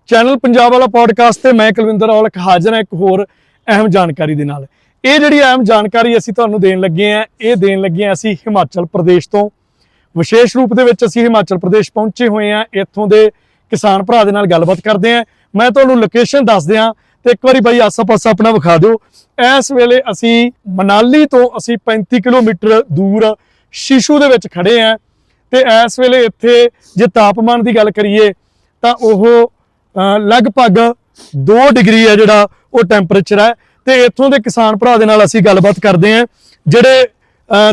Channel Punjab वाला podcast ते मैं कुलविंदर औलख हाजिर हाँ एक होर अहम जानकारी दे नाल। ये जिहड़ी अहम जानकारी असीं तुहानूं देण लगे हैं, ये देण लगे हैं असीं हिमाचल प्रदेश तो। विशेष रूप दे विच असीं हिमाचल प्रदेश पहुंचे हुए हैं। इत्थों दे किसान भरा दे नाल गलबात करदे हैं। मैं तुहानूं लोकेशन दस दियां ते एक बारी बाई आसा पासा अपना विखा दिओ। इस वेले असीं मनाली तो असीं 35 किलोमीटर दूर शिशु दे विच खड़े हैं ते इस वेले इत्थे जे तापमान की गल करिए तां ओह लगभग 2 डिग्री है जिहड़ा वो टैंपरेचर है। तो इत्थों के किसान भरा दे नाल असीं गलबात करते हैं जिहड़े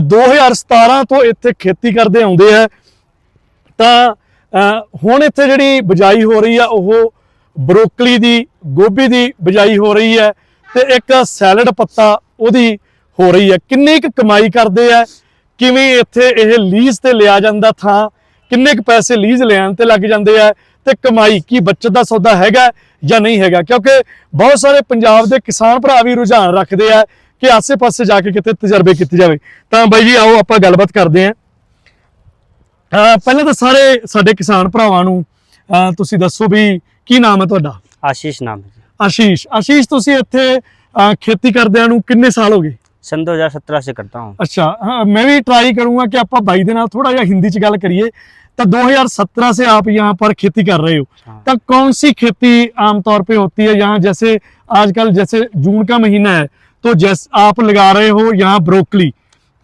2017 तो इत्थे खेती करते आउंदे है। तां हुण इत्थे जिहड़ी बिजाई हो रही है वो ब्रोकली दी गोभी दी बिजाई हो रही है ते एक सैलड पत्ता उहदी हो रही है। किन्नी क कमाई करते हैं, किवें इत्थे इह लीज ते लिया जांदा थां, किन्ने क पैसे लीज लैण ते लग जांदे है ते कमाई की बचत का सौदा हैगा या नहीं हैगा। क्योंकि बहुत सारे पंजाब के किसान भरा भी रुझान रखते हैं कि आसे पासे जाके कितने तजर्बे किए जाए। तो बाई जी आओ आप गलबात करते हैं। पहले तो सारे साडे किसान भरावां नूं तुसीं दसो भी की नाम है तुहाडा? आशीष नाम है। आशीष, आशीष तुसीं इत्थे खेती करदिआं नूं किन्ने साल हो गए? सन 2017 से करता हूँ। अच्छा, हाँ मैं भी ट्राई करूंगा कि आप बाई दे नाल थोड़ा जिहा हिंदी च गल करिए। तो 2017 से आप यहाँ पर खेती कर रहे हो। हाँ। तो कौन सी खेती आमतौर पे होती है यहाँ? जैसे आजकल जैसे जून का महीना है तो जैसे आप लगा रहे हो यहाँ ब्रोकली,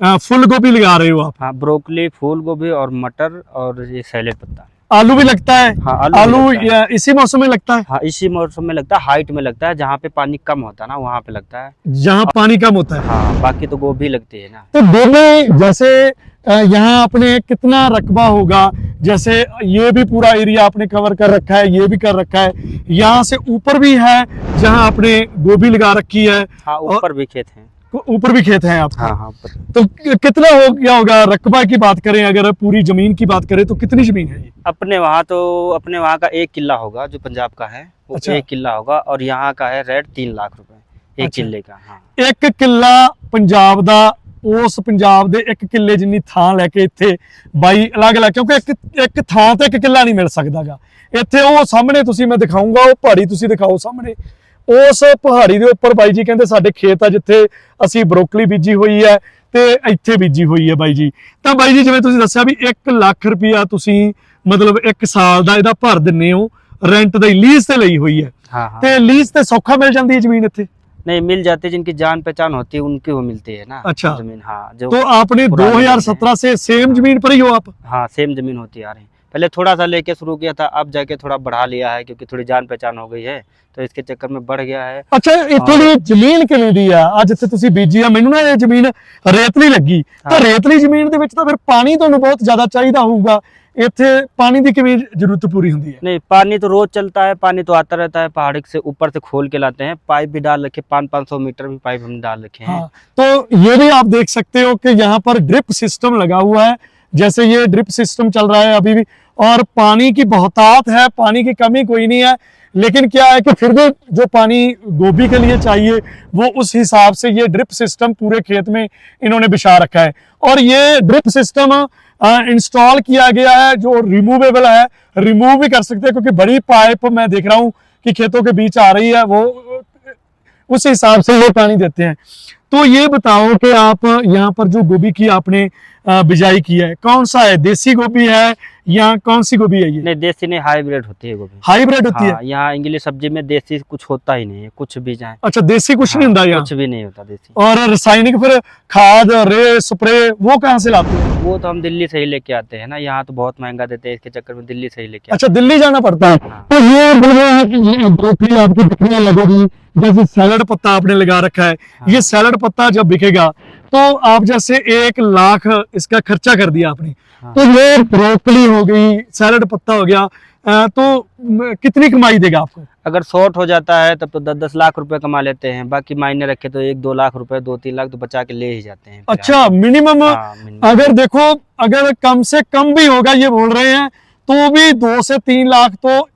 फूल गोभी लगा रहे हो आप? हाँ, ब्रोकली, फूल गोभी और मटर और ये सैलेड पत्ता। आलू भी लगता है? हाँ, आलू भी लगता है। इसी मौसम में लगता है? हाँ, इसी मौसम में लगता है। हाइट में लगता है, जहाँ पे पानी कम होता है ना वहाँ पे लगता है। जहाँ पानी कम होता है। हाँ, बाकी तो गोभी लगती है ना। तो गोभी जैसे यहाँ आपने कितना रकबा होगा? जैसे ये भी पूरा एरिया आपने कवर कर रखा है, ये भी कर रखा है, यहाँ से ऊपर भी है जहाँ आपने गोभी लगा रखी है। हाँ, ऊपर भी खेत हैं। ऊपर भी खेत हैं आप? हाँ हाँ। तो कितना हो गया होगा? रकबा की बात करें, अगर पूरी जमीन की बात करें तो कितनी जमीन है ये? अपने वहाँ का 1 किला होगा जो पंजाब का है, वो अच्छा। 1 किला होगा। और यहाँ का है रेट 3 लाख रुपए 1 अच्छा। किले का। हाँ, 1 किला पंजाब दा, उस पंजाब दे 1 किले जिन्नी थां लैके इत्थे बाई अलग अलग, क्योंकि एक थां ते 1 किला नहीं मिल सकदागा। इत्थे वो सामने तुसीं मैं दिखाऊंगा, वो पहाड़ी तुसीं दिखाओ सामने। उस पहाड़ी दे उपर बाई जी कहंदे साडे खेत आ जिथे असीं ब्रोकली बीजी हुई है ते इत्थे बीजी हुई है बाई जी। तां बाई जी जिवें तुसीं दस्सिआ भी 1 लाख रुपया तुसीं मतलब 1 साल दा इहदा भर दिंदे हो, रेंट दी लीज ते लई हुई है। हाँ, हाँ। ते लीज ते सौखा मिल जांदी है जमीन इत्थे? नहीं, मिल जाती है, जिनकी जान पहचान होती है उनकी वो मिलती है ना। अच्छा। जमीन। हाँ, जो तो आपने पुरानी 2017 से सेम जमीन पर ही हो आप? हाँ, सेम जमीन होती आ रही है। पहले थोड़ा सा लेके शुरू किया था, अब जाके थोड़ा बढ़ा लिया है क्योंकि थोड़ी जान पहचान हो गई है, तो इसके चक्कर में बढ़ गया है। अच्छा, इत्थों दी जमीन किवें दी आ? अज जिथे तुसीं बीजी आ, मैनूं ना ये जमीन रेतली लगी। तो हाँ। रेतली जमीन दे विच तां फिर पानी तुहानूं बहुत ज्यादा चाहिदा होਊਗਾ। इत्थे पानी दी किवें जरूरत पूरी हुंदी है? नहीं, पानी तो रोज चलता है, पानी तो आता रहता है। पहाड़ी से ऊपर से खोल के लाते हैं, पाइप भी डाल रखे, 500-500 मीटर भी पाइप हम डाल रखे हैं। हाँ, तो ये भी आप देख सकते हो कि यहाँ पर ड्रिप सिस्टम लगा हुआ है। जैसे ये ड्रिप सिस्टम चल रहा है अभी भी, और पानी की बहुतात है, पानी की कमी कोई नहीं है। लेकिन क्या है कि फिर भी जो पानी गोभी के लिए चाहिए वो उस हिसाब से ये ड्रिप सिस्टम पूरे खेत में इन्होंने बिछा रखा है। और ये ड्रिप सिस्टम इंस्टॉल किया गया है जो रिमूवेबल है, रिमूव भी कर सकते हैं, क्योंकि बड़ी पाइप मैं देख रहा हूँ कि खेतों के बीच आ रही है, वो उस हिसाब से वो पानी देते हैं। तो ये बताओ कि आप यहाँ पर जो गोभी की आपने बिजाई की है, कौन सा है? देसी गोभी है या कौन सी गोभी है ये? नहीं, देसी नहीं, हाइब्रिड होती है गोभी। हाइब्रिड होती हाँ, है? यहाँ इंग्लिश सब्जी में देसी कुछ होता ही नहीं है, कुछ भी जाए। अच्छा, देसी कुछ हाँ, नहीं होता यहाँ? कुछ भी नहीं होता देसी। और रासायनिक फिर खाद, रे, स्प्रे वो कहाँ से लाते हैं? वो तो हम दिल्ली से ही लेके आते हैं ना, यहाँ तो बहुत महंगा देते हैं, इसके चक्कर में दिल्ली से ही लेके आते अच्छा, दिल्ली जाना पड़ता है। हाँ। तो ये बोल रहे हैं कि ये ब्रोकली आपको दिखने लगेगी, जैसे सैलड पत्ता आपने लगा रखा है। हाँ। ये सैलड पत्ता जब बिकेगा तो आप जैसे 1 लाख इसका खर्चा कर दिया आपने। हाँ। तो ये ब्रोकली हो गई, सैलड पत्ता हो गया, तो कितनी कमाई देगा आपको? अगर शॉर्ट हो जाता है तब तो 10-10 लाख रुपए कमा लेते हैं। बाकी मायने रखे तो 1-2 लाख रुपए, 2-3 लाख तो बचा के ले ही जाते हैं। अच्छा, मिनिमम हाँ, मिनिमम। अगर देखो, अगर कम से कम भी होगा ये बोल रहे हैं तो भी 2 से 3 लाख तो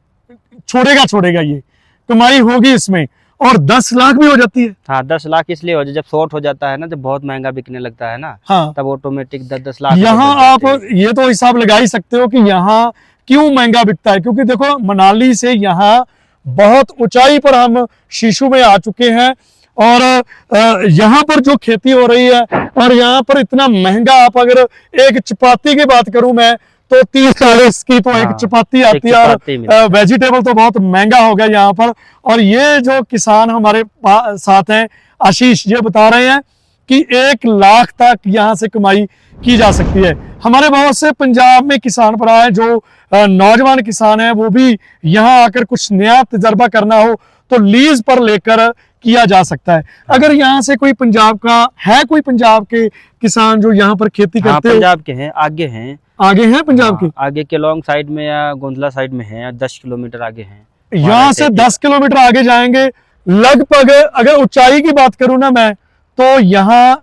छोड़ेगा ये, कमाई होगी इसमें। और 10 लाख भी हो जाती है? हाँ, 10 लाख इसलिए हो जाए जब शॉर्ट हो जाता है ना, जब बहुत महंगा बिकने लगता है ना, हाँ। तब ऑटोमेटिक 10-10 लाख यहाँ आप ये तो हिसाब लगा ही सकते हो कि यहाँ क्यों महंगा बिकता है। क्योंकि देखो, मनाली से यहाँ बहुत ऊंचाई पर हम शीशु में आ चुके हैं और यहाँ पर जो खेती हो रही है और यहाँ पर इतना महंगा, आप अगर एक चपाती की बात करूं मैं तो 30-40 की तो एक हाँ, चपाती आती है और वेजिटेबल तो बहुत महंगा हो गया यहाँ पर। और ये जो किसान हमारे साथ हैं आशीष, ये बता रहे हैं कि 1 लाख तक यहाँ से कमाई की जा सकती है। हमारे बहुत से पंजाब में किसान भरा है जो नौजवान किसान है, वो भी यहाँ आकर कुछ नया तजर्बा करना हो तो लीज पर लेकर किया जा सकता है। अगर यहाँ से कोई पंजाब का है, कोई पंजाब के किसान जो यहाँ पर खेती करते हो? पंजाब के हैं, आगे हैं पंजाब के आगे के लॉन्ग साइड में या गोंदला साइड में है, 10 किलोमीटर आगे हैं। यहाँ से 10 किलोमीटर आगे जाएंगे लगभग। अगर ऊंचाई की बात करूं ना मैं, तो यहाँ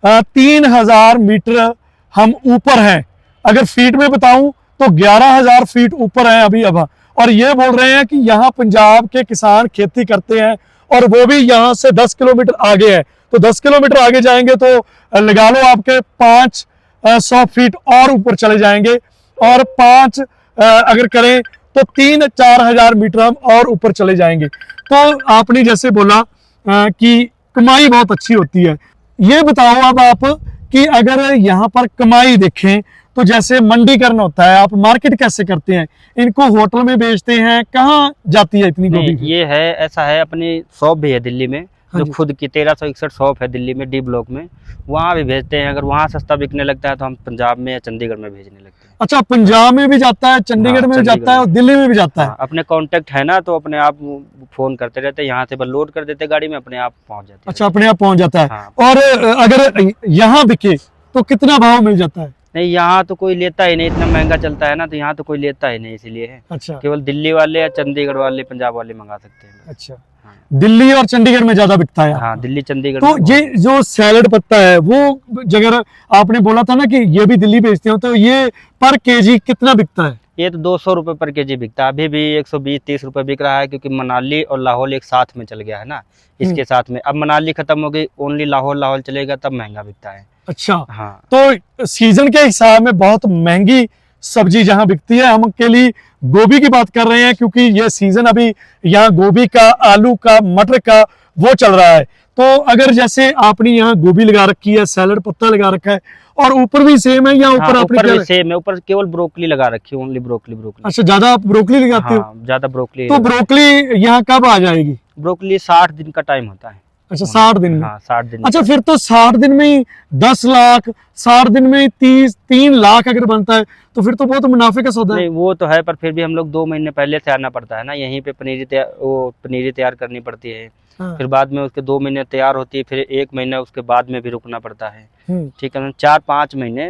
3000 मीटर हम ऊपर हैं। अगर फीट में बताऊं तो 11,000 फीट ऊपर है अभी अब। और ये बोल रहे हैं कि यहाँ पंजाब के किसान खेती करते हैं और वो भी यहाँ से 10 किलोमीटर आगे है। तो 10 किलोमीटर आगे जाएंगे तो लगा लो आपके 500 फीट और ऊपर चले जाएंगे, और 5 अगर करें तो 3-4 हजार मीटर हम और ऊपर चले जाएंगे। तो आपने जैसे बोला कि कमाई बहुत अच्छी होती है। ये बताओ अब आप कि अगर यहाँ पर कमाई देखें तो जैसे मंडीकरण होता है, आप मार्केट कैसे करते हैं? इनको होटल में बेचते हैं, कहाँ जाती है इतनी गोभी? ये है, ऐसा है, अपनी शॉप भी है दिल्ली में, हाँ जो खुद की 1361 शॉप है दिल्ली में, डी ब्लॉक में, वहाँ भी भेजते हैं। अगर वहाँ सस्ता बिकने लगता है तो हम पंजाब में या चंडीगढ़ में भेजने लगते हैं। अच्छा, पंजाब में भी जाता है, चंडीगढ़ में भी जाता है और दिल्ली में भी जाता है? अपने कांटेक्ट है ना, तो अपने आप फोन करते रहते हैं, यहाँ से बस लोड कर देते गाड़ी में, अपने आप पहुँच जाते हैं। अच्छा, अपने आप पहुँच जाता है। हाँ। और अगर यहाँ बिके तो कितना भाव मिल जाता है? नहीं, यहाँ तो कोई लेता ही नहीं, इतना महंगा चलता है ना, तो यहाँ तो कोई लेता ही नहीं, इसीलिए है। अच्छा, केवल दिल्ली वाले या चंडीगढ़ वाले, पंजाब वाले मंगा सकते हैं। अच्छा, हाँ। दिल्ली और चंडीगढ़ में ज्यादा बिकता है? हाँ, दिल्ली चंडीगढ़। तो ये जो सैलड पत्ता है वो जगह आपने बोला था ना कि ये भी दिल्ली बेचते हो, तो ये पर केजी कितना बिकता है? ये तो 200 रुपये पर केजी बिकता है, अभी भी 120-30 रुपये बिक रहा है, क्योंकि मनाली और लाहौल एक साथ में चल गया है ना, इसके साथ में। अब मनाली खत्म हो गई, ओनली लाहौल चलेगा, तब महंगा बिकता है। अच्छा, हाँ। तो सीजन के हिसाब में बहुत महंगी सब्जी जहां बिकती है। हम के लिए गोभी की बात कर रहे हैं क्योंकि ये सीजन अभी यहाँ गोभी का, आलू का, मटर का वो चल रहा है। तो अगर जैसे आपने यहाँ गोभी लगा रखी है, सैलड पत्ता लगा रखा है, और ऊपर भी सेम है या ऊपर? हाँ, आपने ऊपर भी सेम है, ऊपर केवल ब्रोकली लगा रखी है, ओनली ब्रोकली। अच्छा, ज्यादा आप ब्रोकली लगाते हो? ज्यादा ब्रोकली। तो ब्रोकली यहाँ कब आ जाएगी? ब्रोकली 60 दिन का टाइम होता है। अच्छा, 60 दिन में? हाँ, 60 दिन। अच्छा, फिर तो 60 दिन में ही 10 लाख, 60 दिन में ही 3 लाख अगर बनता है तो फिर तो बहुत मुनाफे का सौदा है। नहीं, वो तो है, पर फिर भी हम लोग 2 महीने पहले से आना पड़ता है ना, यहीं पे पनीरी तैयार करनी पड़ती है। हाँ। फिर बाद में उसके 2 महीने तैयार होती है, फिर 1 महीना उसके बाद में भी रुकना पड़ता है। ठीक है, 4-5 महीने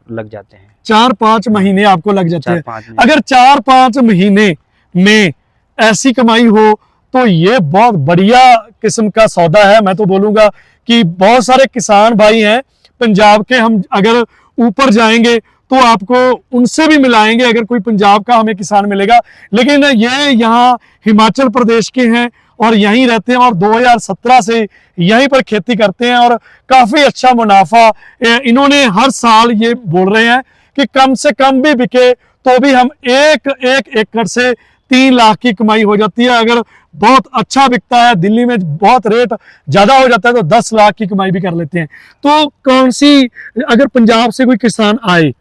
लग जाते हैं। 4-5 महीने आपको लग जाते हैं। 4-5 महीने। अगर 4-5 महीने में ऐसी कमाई हो तो ये बहुत बढ़िया किस्म का सौदा है। मैं तो बोलूंगा कि बहुत सारे किसान भाई हैं पंजाब के, हम अगर ऊपर जाएंगे तो आपको उनसे भी मिलाएंगे अगर कोई पंजाब का हमें किसान मिलेगा। लेकिन ये यहाँ हिमाचल प्रदेश के हैं और यहीं रहते हैं और 2017 से यहीं पर खेती करते हैं और काफी अच्छा मुनाफा इन्होंने हर साल ये बोल रहे हैं कि कम से कम भी बिके तो भी हम एक एकड़ से 3 लाख की कमाई हो जाती है। अगर बहुत अच्छा बिकता है, दिल्ली में बहुत रेट ज्यादा हो जाता है, तो 10 लाख की कमाई भी कर लेते हैं। तो कौन सी, अगर पंजाब से कोई किसान आए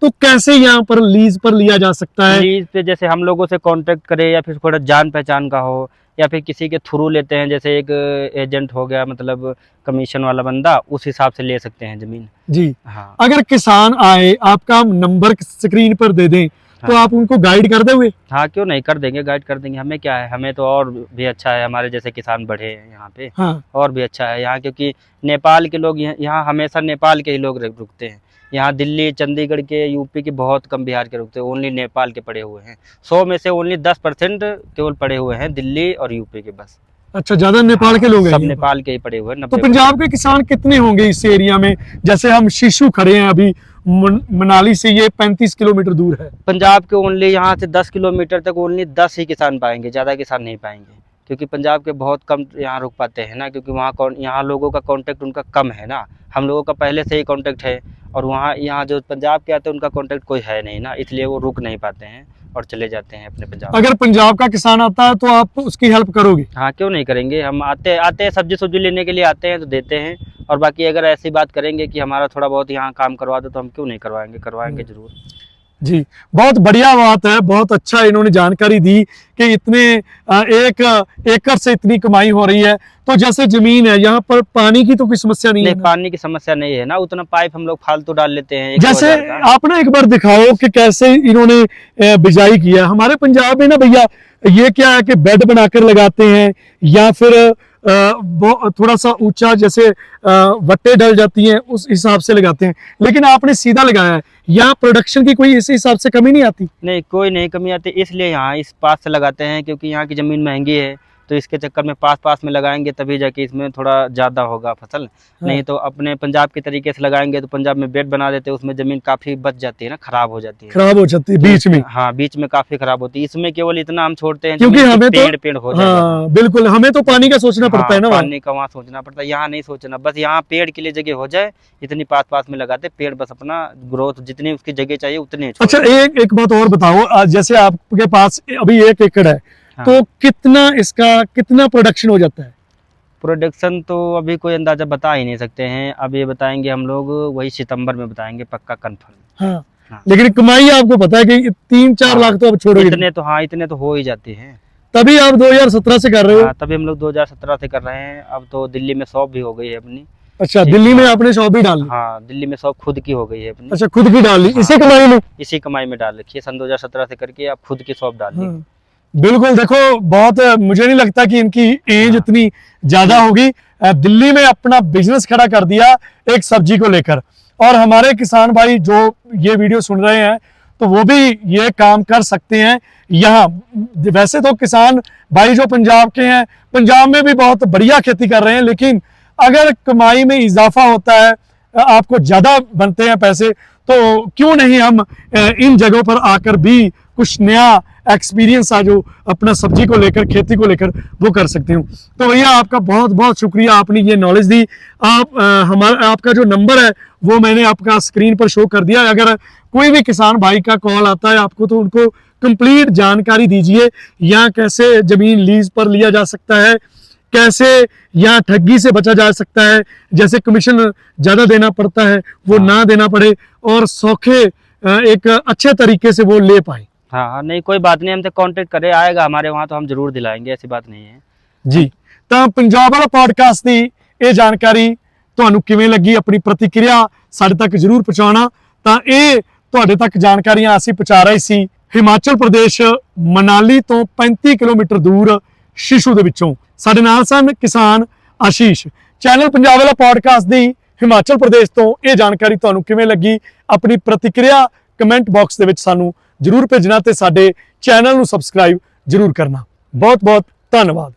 तो कैसे यहाँ पर लीज पर लिया जा सकता है? लीज पे जैसे हम लोगों से कांटेक्ट करे, या फिर थोड़ा जान पहचान का हो, या फिर किसी के थ्रू लेते हैं, जैसे एक एजेंट हो गया, मतलब कमीशन वाला बंदा, उस हिसाब से ले सकते हैं जमीन जी। हाँ। अगर किसान आए, आपका नंबर स्क्रीन पर दे दें तो हाँ। आप उनको गाइड कर दोगे? हाँ, क्यों नहीं, कर देंगे, गाइड कर देंगे। हमें क्या है, हमें तो और भी अच्छा है, हमारे जैसे किसान बढ़े हैं यहाँ पे। हाँ। और भी अच्छा है यहाँ, क्योंकि नेपाल के लोग यहाँ हमेशा नेपाल के ही लोग रुकते हैं। यहाँ दिल्ली, चंडीगढ़ के, यूपी के बहुत कम, बिहार के रुकते हैं, ओनली नेपाल के पड़े हुए हैं। 100 में से ओनली 10% केवल पड़े हुए हैं दिल्ली और यूपी के बस। अच्छा, ज्यादा नेपाल के लोग हैं? सब नेपाल के ही पड़े हुए हैं। तो पंजाब के किसान कितने होंगे इस एरिया में? जैसे हम शीशु खड़े हैं अभी, मनाली से ये 35 किलोमीटर दूर है। पंजाब के ओनली यहाँ से 10 किलोमीटर तक ओनली 10 ही किसान पाएंगे, ज़्यादा किसान नहीं पाएंगे, क्योंकि पंजाब के बहुत कम यहाँ रुक पाते हैं ना, क्योंकि वहाँ यहाँ लोगों का कांटेक्ट उनका कम है ना। हम लोगों का पहले से ही कांटेक्ट है, और वहाँ यहाँ जो पंजाब के आते हैं उनका कांटेक्ट कोई है नहीं ना, इसलिए वो रुक नहीं पाते हैं। और चले जाते हैं अपने पंजाब। अगर पंजाब का किसान आता है तो आप उसकी हेल्प करोगे? हाँ, क्यों नहीं करेंगे। हम आते हैं सब्जी लेने के लिए आते हैं तो देते हैं। और बाकी अगर ऐसी बात करेंगे कि हमारा थोड़ा बहुत यहाँ काम करवा दो तो हम क्यों नहीं करवाएंगे जरूर। जी, बहुत बढ़िया बात है, बहुत अच्छा इन्होंने जानकारी दी कि इतने एक एकड़ से इतनी कमाई हो रही है। तो जैसे जमीन है यहाँ पर पानी की तो कोई समस्या नहीं है ना? पानी की समस्या नहीं है ना, उतना पाइप हम लोग फालतू डाल लेते हैं। जैसे आप ना एक बार दिखाओ कि कैसे इन्होंने बिजाई किया। हमारे पंजाब में ना भैया ये क्या है कि बेड बनाकर लगाते हैं या फिर थोड़ा सा ऊंचा जैसे वट्टे डल जाती हैं उस हिसाब से लगाते हैं, लेकिन आपने सीधा लगाया है। यहाँ प्रोडक्शन की कोई इस हिसाब से कमी नहीं आती? नहीं, कोई नहीं कमी आती, इसलिए यहाँ इस पास से लगाते हैं क्योंकि यहाँ की ज़मीन महंगी है। तो इसके चक्कर में पास में लगाएंगे तभी जाके इसमें थोड़ा ज़्यादा होगा फसल। नहीं तो अपने पंजाब के तरीके से लगाएंगे तो पंजाब में बेड बना देते हैं, उसमें ज़मीन काफ़ी बच जाती है ना, खराब हो जाती है बीच में। हाँ, बीच में काफ़ी खराब होती है। इसमें केवल इतना हम छोड़ते हैं क्योंकि हमें पेड़ हो जाए। हाँ, बिल्कुल, हमें तो पानी का सोचना पड़ता है ना, पानी का वहाँ सोचना पड़ता है, यहाँ नहीं सोचना। बस यहाँ पेड़ के लिए जगह हो जाए इतनी पास में लगाते पेड़, बस अपना ग्रोथ जितनी उसकी जगह चाहिए उतनी। अच्छा, एक बात और बताओ, जैसे आपके पास अभी 1 एकड़ है, हाँ। तो कितना प्रोडक्शन हो जाता है? प्रोडक्शन तो अभी कोई अंदाजा बता ही नहीं सकते हैं। अब ये बताएंगे हम लोग वही सितंबर में बताएंगे पक्का कंफर्म। हाँ। हाँ। लेकिन कमाई आपको पता है कि 3-4 लाख तो अब छोड़ोगे? इतने तो हो ही जाती है। तभी आप 2017 से कर रहे हो? तभी हम लोग 2017 से कर रहे हैं। अब तो दिल्ली में शॉप भी हो गई है अपनी। अच्छा, दिल्ली में आपने शॉप भी डाल ली? हाँ, दिल्ली में शॉप खुद की हो गई है अपनी। अच्छा, खुद की डाल ली? हाँ, इसी कमाई में डाल रखी है। सन 2017 से करके आप खुद की शॉप डाल ली। हाँ। बिल्कुल, देखो बहुत, मुझे नहीं लगता कि इनकी एज इतनी ज्यादा होगी। दिल्ली में अपना बिजनेस खड़ा कर दिया एक सब्जी को लेकर। और हमारे किसान भाई जो ये वीडियो सुन रहे हैं तो वो भी ये काम कर सकते हैं। यहाँ वैसे तो किसान भाई जो पंजाब के हैं, पंजाब में भी बहुत बढ़िया खेती कर रहे हैं, लेकिन अगर कमाई में इजाफा होता है, आपको ज्यादा बनते हैं पैसे, तो क्यों नहीं हम इन जगहों पर आकर भी कुछ नया एक्सपीरियंस आ जो अपना सब्जी को लेकर, खेती को लेकर वो कर सकते हो। तो भैया आपका बहुत बहुत शुक्रिया, आपने ये नॉलेज दी। आपका जो नंबर है वो मैंने आपका स्क्रीन पर शो कर दिया। अगर कोई भी किसान भाई का कॉल आता है आपको तो उनको कंप्लीट जानकारी दीजिए, यहाँ कैसे जमीन लीज पर लिया जा सकता है, कैसे यहाँ ठगी से बचा जा सकता है, जैसे कमीशन ज्यादा देना पड़ता है वो ना देना पड़े और सौखे एक अच्छे तरीके से वो ले पाए। हाँ, नहीं कोई बात नहीं, हमसे कांटेक्ट करे, आएगा हमारे वहाँ तो हम जरूर दिलाएंगे, ऐसी बात नहीं है जी। तो पंजाब वाला पॉडकास्ट की ये जानकारी ਤੁਹਾਨੂੰ ਕਿਵੇਂ ਲੱਗੀ, ਆਪਣੀ ਪ੍ਰਤੀਕਿਰਿਆ ਸਾਡੇ ਤੱਕ ਜਰੂਰ ਪਹੁੰਚਾਉਣਾ। ਤਾਂ ਇਹ ਤੁਹਾਡੇ ਤੱਕ ਜਾਣਕਾਰੀਆਂ ਅਸੀਂ ਪਹੁੰਚਾ ਰਹੇ ਸੀ ਹਿਮਾਚਲ ਪ੍ਰਦੇਸ਼ ਮਨਾਲੀ ਤੋਂ 35 ਕਿਲੋਮੀਟਰ ਦੂਰ ਸ਼ਿਸ਼ੂ ਦੇ ਵਿੱਚੋਂ। ਸਾਡੇ ਨਾਲ ਸਨ ਕਿਸਾਨ ਆਸ਼ੀਸ਼। ਚੈਨਲ ਪੰਜਾਬ ਵਾਲਾ ਪੋਡਕਾਸਟ ਦੀ ਹਿਮਾਚਲ ਪ੍ਰਦੇਸ਼ ਤੋਂ ਇਹ ਜਾਣਕਾਰੀ ਤੁਹਾਨੂੰ ਕਿਵੇਂ ਲੱਗੀ, ਆਪਣੀ ਪ੍ਰਤੀਕਿਰਿਆ ਕਮੈਂਟ ਬਾਕਸ ਦੇ ਵਿੱਚ ਸਾਨੂੰ ਜਰੂਰ ਭੇਜਣਾ ਤੇ ਸਾਡੇ ਚੈਨਲ ਨੂੰ ਸਬਸਕ੍ਰਾਈਬ ਜਰੂਰ ਕਰਨਾ। ਬਹੁਤ ਬਹੁਤ ਧੰਨਵਾਦ।